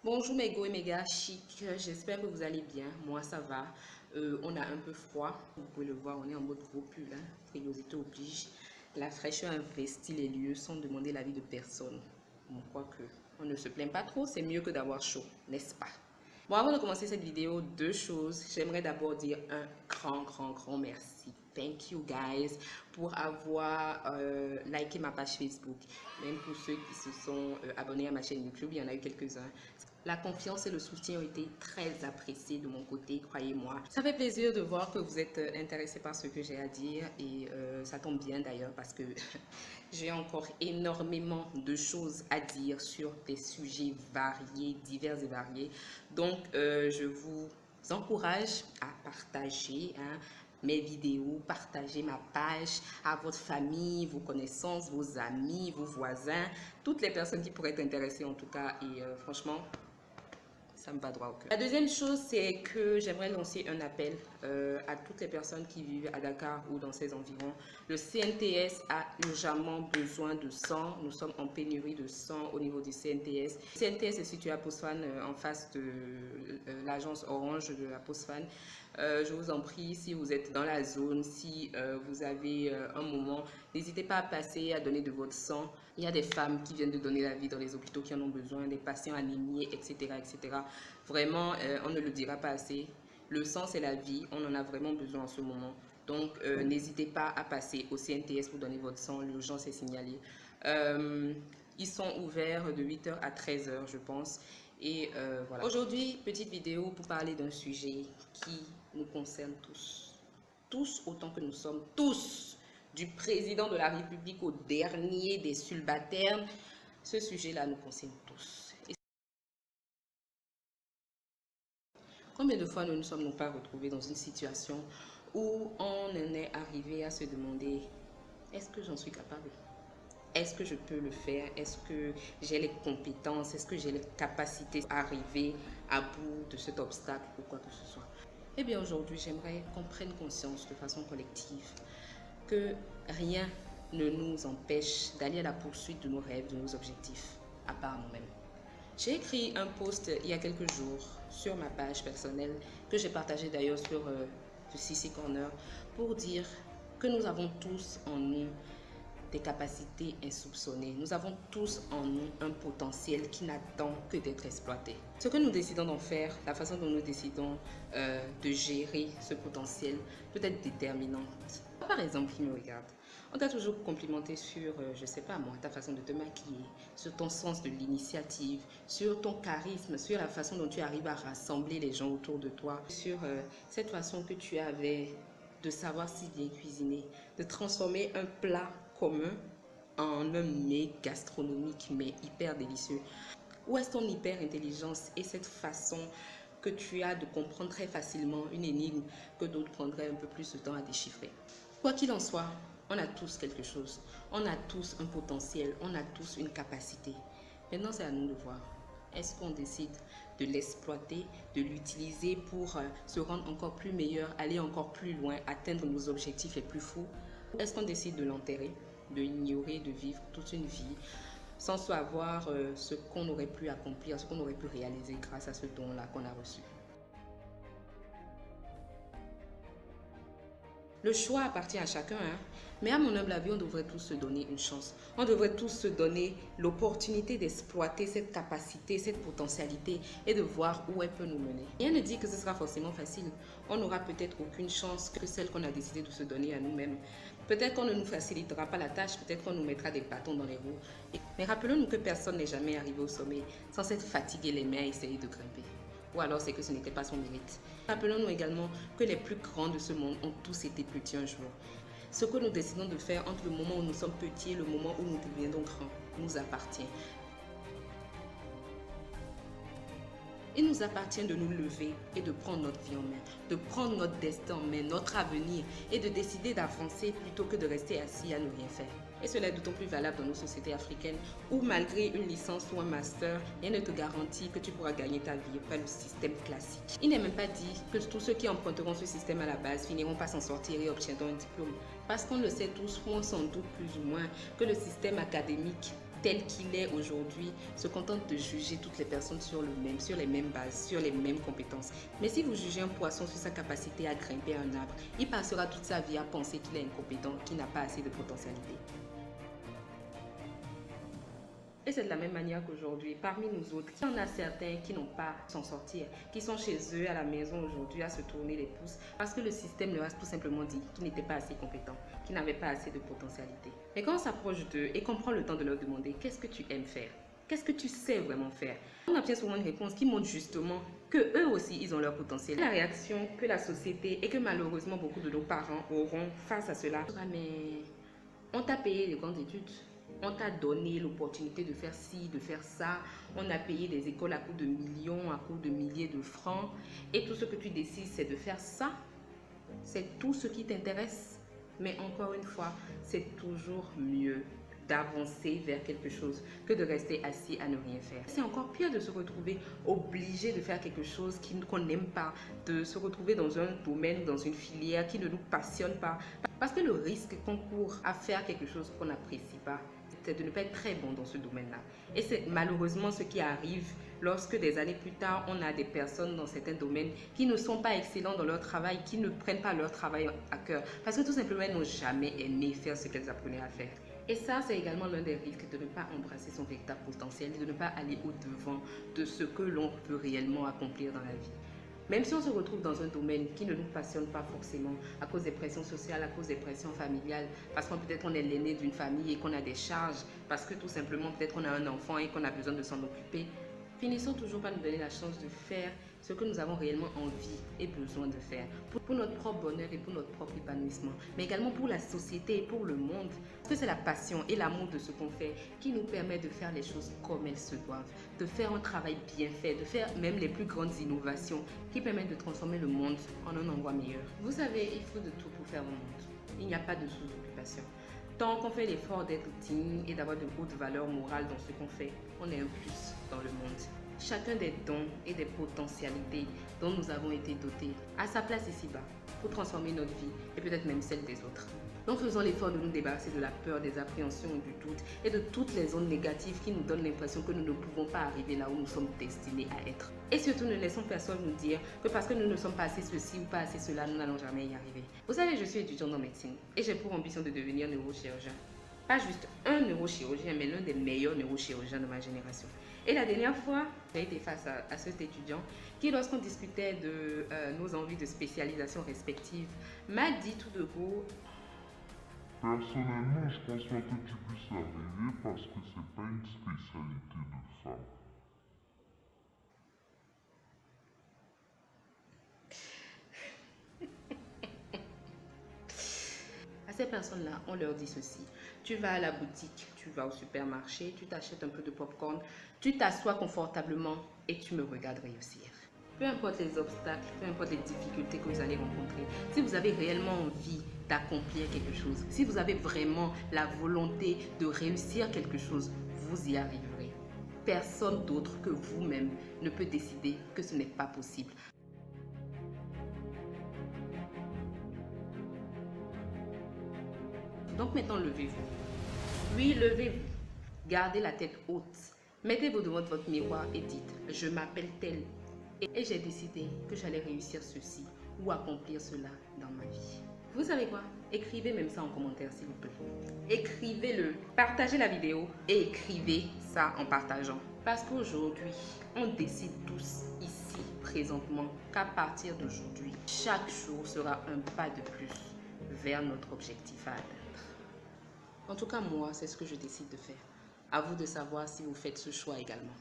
Bonjour mes go et mes gars chic, j'espère que vous allez bien, moi ça va. On a un peu froid, vous pouvez le voir, on est en mode gros pull, hein. Frilosité oblige. La fraîcheur investit les lieux sans demander l'avis de personne. Bon, quoique, on ne se plaint pas trop, c'est mieux que d'avoir chaud, n'est-ce pas? Bon, avant de commencer cette vidéo, deux choses. J'aimerais d'abord dire un grand merci. Thank you guys pour avoir liké ma page Facebook. Même pour ceux qui se sont abonnés à ma chaîne YouTube, il y en a eu quelques-uns. La confiance et le soutien ont été très appréciés de mon côté, croyez-moi. Ça fait plaisir de voir que vous êtes intéressés par ce que j'ai à dire et ça tombe bien d'ailleurs parce que j'ai encore énormément de choses à dire sur des sujets variés, divers et variés. Donc, je vous encourage à partager mes vidéos, partager ma page à votre famille, vos connaissances, vos amis, vos voisins, toutes les personnes qui pourraient être intéressées en tout cas. Et franchement, ça me va droit au cœur. La deuxième chose, c'est que j'aimerais lancer un appel à toutes les personnes qui vivent à Dakar ou dans ses environs. Le CNTS a urgemment besoin de sang. Nous sommes en pénurie de sang au niveau du CNTS. Le CNTS est situé à Posfan, en face de l'agence Orange de la Posfan. Je vous en prie, si vous êtes dans la zone, si vous avez un moment, n'hésitez pas à passer, à donner de votre sang. Il y a des femmes qui viennent de donner la vie dans les hôpitaux qui en ont besoin, des patients anémiés, etc. etc. Vraiment, on ne le dira pas assez. Le sang, c'est la vie. On en a vraiment besoin en ce moment. Donc, n'hésitez pas à passer au CNTS pour donner votre sang. L'urgence est signalée. Ils sont ouverts de 8h à 13h, je pense. Et voilà. Aujourd'hui, petite vidéo pour parler d'un sujet qui nous concerne tous. Tous autant que nous sommes. Tous. Du président de la République au dernier des subalternes. Ce sujet-là nous concerne tous. Combien de fois nous ne sommes pas retrouvés dans une situation où on en est arrivé à se demander, est-ce que j'en suis capable? Est-ce que je peux le faire? Est-ce que j'ai les compétences? Est-ce que j'ai les capacités d'arriver à bout de cet obstacle ou quoi que ce soit? Eh bien aujourd'hui, j'aimerais qu'on prenne conscience de façon collective que rien ne nous empêche d'aller à la poursuite de nos rêves, de nos objectifs, à part nous-mêmes. J'ai écrit un post il y a quelques jours sur ma page personnelle, que j'ai partagé d'ailleurs sur le CC Corner, pour dire que nous avons tous en nous des capacités insoupçonnées. Nous avons tous en nous un potentiel qui n'attend que d'être exploité. Ce que nous décidons d'en faire, la façon dont nous décidons de gérer ce potentiel peut être déterminante. Par exemple, qui me regarde, on t'a toujours complimenté sur, je sais pas moi, ta façon de te maquiller, sur ton sens de l'initiative, sur ton charisme, sur la façon dont tu arrives à rassembler les gens autour de toi, sur cette façon que tu avais de savoir si bien cuisiner, de transformer un plat commun en un mets gastronomique mais hyper délicieux. Où est-ce ton hyper intelligence et cette façon que tu as de comprendre très facilement une énigme que d'autres prendraient un peu plus de temps à déchiffrer? Quoi qu'il en soit, on a tous quelque chose, on a tous un potentiel, on a tous une capacité. Maintenant, c'est à nous de voir. Est-ce qu'on décide de l'exploiter, de l'utiliser pour se rendre encore plus meilleur, aller encore plus loin, atteindre nos objectifs les plus fous? Ou est-ce qu'on décide de l'enterrer, de l'ignorer, de vivre toute une vie sans savoir ce qu'on aurait pu accomplir, ce qu'on aurait pu réaliser grâce à ce don-là qu'on a reçu? Le choix appartient à chacun, hein? Mais à mon humble avis, on devrait tous se donner une chance. On devrait tous se donner l'opportunité d'exploiter cette capacité, cette potentialité et de voir où elle peut nous mener. Rien ne dit que ce sera forcément facile. On n'aura peut-être aucune chance que celle qu'on a décidé de se donner à nous-mêmes. Peut-être qu'on ne nous facilitera pas la tâche, peut-être qu'on nous mettra des bâtons dans les roues. Mais rappelons-nous que personne n'est jamais arrivé au sommet sans s'être fatigué les mains à essayer de grimper. Ou alors c'est que ce n'était pas son mérite. Rappelons-nous également que les plus grands de ce monde ont tous été petits un jour. Ce que nous décidons de faire entre le moment où nous sommes petits et le moment où nous deviendrons grands nous appartient. Il nous appartient de nous lever et de prendre notre vie en main, de prendre notre destin en main, notre avenir et de décider d'avancer plutôt que de rester assis à ne rien faire. Et cela est d'autant plus valable dans nos sociétés africaines où malgré une licence ou un master, rien ne te garantit que tu pourras gagner ta vie par le système classique. Il n'est même pas dit que tous ceux qui emprunteront ce système à la base finiront par s'en sortir et obtiendront un diplôme. Parce qu'on le sait tous, ou on s'en doute plus ou moins, que le système académique tel qu'il est aujourd'hui, se contente de juger toutes les personnes sur les mêmes bases, sur les mêmes compétences. Mais si vous jugez un poisson sur sa capacité à grimper un arbre, il passera toute sa vie à penser qu'il est incompétent, qu'il n'a pas assez de potentialité. Et c'est de la même manière qu'aujourd'hui, parmi nous autres, il y en a certains qui n'ont pas s'en sortir, qui sont chez eux à la maison aujourd'hui à se tourner les pouces parce que le système leur a tout simplement dit qu'ils n'étaient pas assez compétents, qu'ils n'avaient pas assez de potentialité. Mais quand on s'approche d'eux et qu'on prend le temps de leur demander qu'est-ce que tu aimes faire, qu'est-ce que tu sais vraiment faire, on obtient souvent une réponse qui montre justement que eux aussi ils ont leur potentiel. La réaction que la société et que malheureusement beaucoup de nos parents auront face à cela, mais on t'a payé des grandes études. On t'a donné l'opportunité de faire ci, de faire ça. On a payé des écoles à coût de millions, à coût de milliers de francs. Et tout ce que tu décides, c'est de faire ça. C'est tout ce qui t'intéresse. Mais encore une fois, c'est toujours mieux d'avancer vers quelque chose que de rester assis à ne rien faire. C'est encore pire de se retrouver obligé de faire quelque chose qu'on n'aime pas, de se retrouver dans un domaine, dans une filière qui ne nous passionne pas. Parce que le risque qu'on court à faire quelque chose qu'on n'apprécie pas, c'est de ne pas être très bon dans ce domaine-là. Et c'est malheureusement ce qui arrive lorsque des années plus tard, on a des personnes dans certains domaines qui ne sont pas excellents dans leur travail, qui ne prennent pas leur travail à cœur, parce que tout simplement, elles n'ont jamais aimé faire ce qu'elles apprenaient à faire. Et ça, c'est également l'un des risques de ne pas embrasser son véritable potentiel et de ne pas aller au-devant de ce que l'on peut réellement accomplir dans la vie. Même si on se retrouve dans un domaine qui ne nous passionne pas forcément à cause des pressions sociales, à cause des pressions familiales, parce qu'on peut-être on est l'aîné d'une famille et qu'on a des charges, parce que tout simplement peut-être qu'on a un enfant et qu'on a besoin de s'en occuper, finissons toujours par nous donner la chance de faire ce que nous avons réellement envie et besoin de faire pour notre propre bonheur et pour notre propre épanouissement, mais également pour la société et pour le monde. Parce que c'est la passion et l'amour de ce qu'on fait qui nous permet de faire les choses comme elles se doivent, de faire un travail bien fait, de faire même les plus grandes innovations qui permettent de transformer le monde en un endroit meilleur. Vous savez, il faut de tout pour faire un monde. Il n'y a pas de sous-occupation. Tant qu'on fait l'effort d'être digne et d'avoir de hautes valeurs morales dans ce qu'on fait, on est un plus dans le monde. Chacun des dons et des potentialités dont nous avons été dotés a sa place ici-bas pour transformer notre vie et peut-être même celle des autres. Donc faisons l'effort de nous débarrasser de la peur, des appréhensions, du doute et de toutes les zones négatives qui nous donnent l'impression que nous ne pouvons pas arriver là où nous sommes destinés à être. Et surtout, ne laissons personne nous dire que parce que nous ne sommes pas assez ceci ou pas assez cela, nous n'allons jamais y arriver. Vous savez, je suis étudiante en médecine et j'ai pour ambition de devenir neurochirurgien. Pas juste un neurochirurgien, mais l'un des meilleurs neurochirurgiens de ma génération. Et la dernière fois, j'ai été face à cet étudiant qui, lorsqu'on discutait de nos envies de spécialisation respectives, m'a dit tout de go: personnellement, je pense pas que tu puisses arriver parce que c'est pas une spécialité de femme. À ces personnes-là, on leur dit ceci: tu vas à la boutique, tu vas au supermarché, tu t'achètes un peu de popcorn, tu t'assois confortablement et tu me regardes réussir. Peu importe les obstacles, peu importe les difficultés que vous allez rencontrer, si vous avez réellement envie d'accomplir quelque chose, si vous avez vraiment la volonté de réussir quelque chose, vous y arriverez. Personne d'autre que vous-même ne peut décider que ce n'est pas possible. Donc maintenant, levez-vous. Oui, levez-vous. Gardez la tête haute. Mettez-vous devant votre miroir et dites: je m'appelle tel et j'ai décidé que j'allais réussir ceci ou accomplir cela dans ma vie. Vous savez quoi? Écrivez même ça en commentaire s'il vous plaît. Écrivez-le. Partagez la vidéo et écrivez ça en partageant. Parce qu'aujourd'hui, on décide tous ici, présentement, qu'à partir d'aujourd'hui, chaque jour sera un pas de plus vers notre objectif à atteindre. En tout cas, moi, c'est ce que je décide de faire. À vous de savoir si vous faites ce choix également.